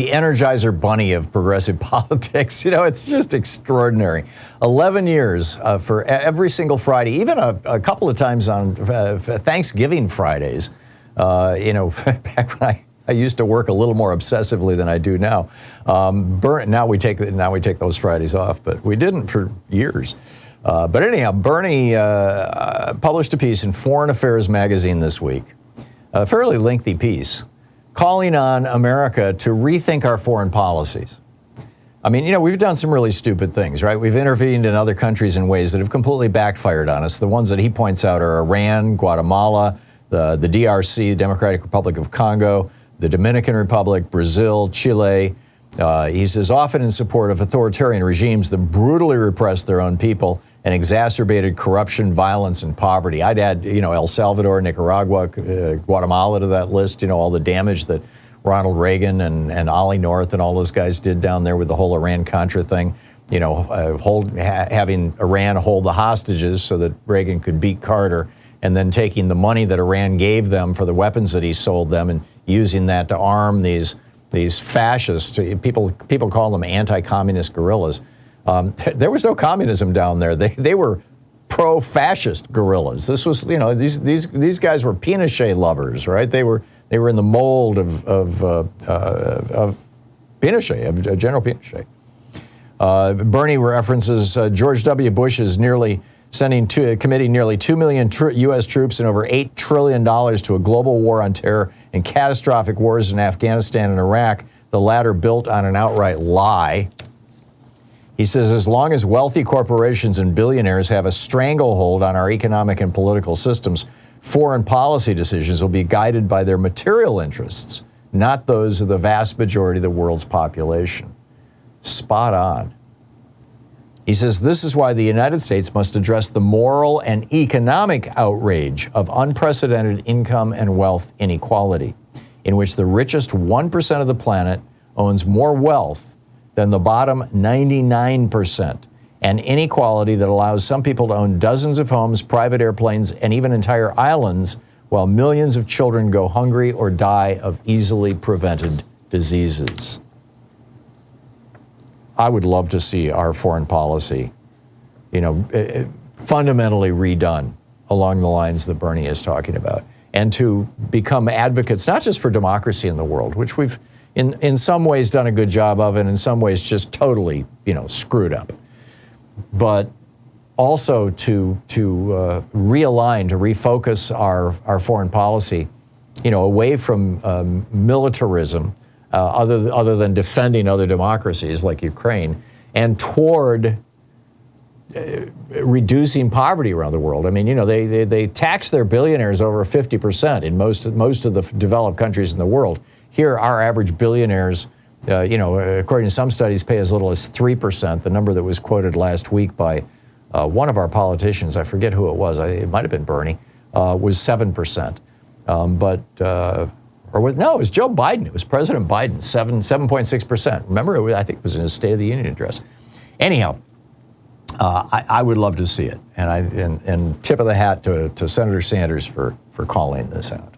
the Energizer Bunny of progressive politics. You know, it's just extraordinary. 11 years for every single Friday, even a couple of times on Thanksgiving Fridays. You know, back when I used to work a little more obsessively than I do now. Now we take those Fridays off, but we didn't for years. But anyhow, Bernie published a piece in Foreign Affairs magazine this week, a fairly lengthy piece, calling on America to rethink our foreign policies. I mean, you know, we've done some really stupid things, right? We've intervened in other countries in ways that have completely backfired on us. The ones that he points out are Iran, Guatemala, the DRC, the Democratic Republic of Congo, the Dominican Republic, Brazil, Chile. He says, often in support of authoritarian regimes that brutally repress their own people and exacerbated corruption, violence, and poverty. I'd add, you know, El Salvador, Nicaragua, Guatemala to that list. You know, all the damage that Ronald Reagan and Ollie North and all those guys did down there with the whole Iran-Contra thing. You know, having Iran hold the hostages so that Reagan could beat Carter, and then taking the money that Iran gave them for the weapons that he sold them and using that to arm these fascists. People call them anti-communist guerrillas. There was no communism down there. They were pro-fascist guerrillas. This was, you know, these guys were Pinochet lovers, right? They were in the mold of Pinochet, of General Pinochet. Bernie references George W. Bush is committing nearly 2 million U.S. troops and over $8 trillion to a global war on terror and catastrophic wars in Afghanistan and Iraq, the latter built on an outright lie. He says, as long as wealthy corporations and billionaires have a stranglehold on our economic and political systems, foreign policy decisions will be guided by their material interests, not those of the vast majority of the world's population. Spot on. He says, this is why the United States must address the moral and economic outrage of unprecedented income and wealth inequality, in which the richest 1% of the planet owns more wealth than the bottom 99%, and inequality that allows some people to own dozens of homes, private airplanes, and even entire islands, while millions of children go hungry or die of easily prevented diseases. I would love to see our foreign policy, you know, fundamentally redone along the lines that Bernie is talking about, and to become advocates, not just for democracy in the world, which we've in some ways done a good job of, and in some ways just totally, you know, screwed up, but also to realign, to refocus our foreign policy, you know, away from militarism, other than defending other democracies like Ukraine, and toward reducing poverty around the world. I mean, you know, they tax their billionaires over 50% in most of the developed countries in the world. Here, our average billionaires, you know, according to some studies, pay as little as 3%. The number that was quoted last week by one of our politicians, I forget who it was, it might have been Bernie, was 7%. No, it was Joe Biden. It was President Biden, 7.6%. Remember, I think it was in his State of the Union address. Anyhow, I would love to see it, and tip of the hat to Senator Sanders for calling this out.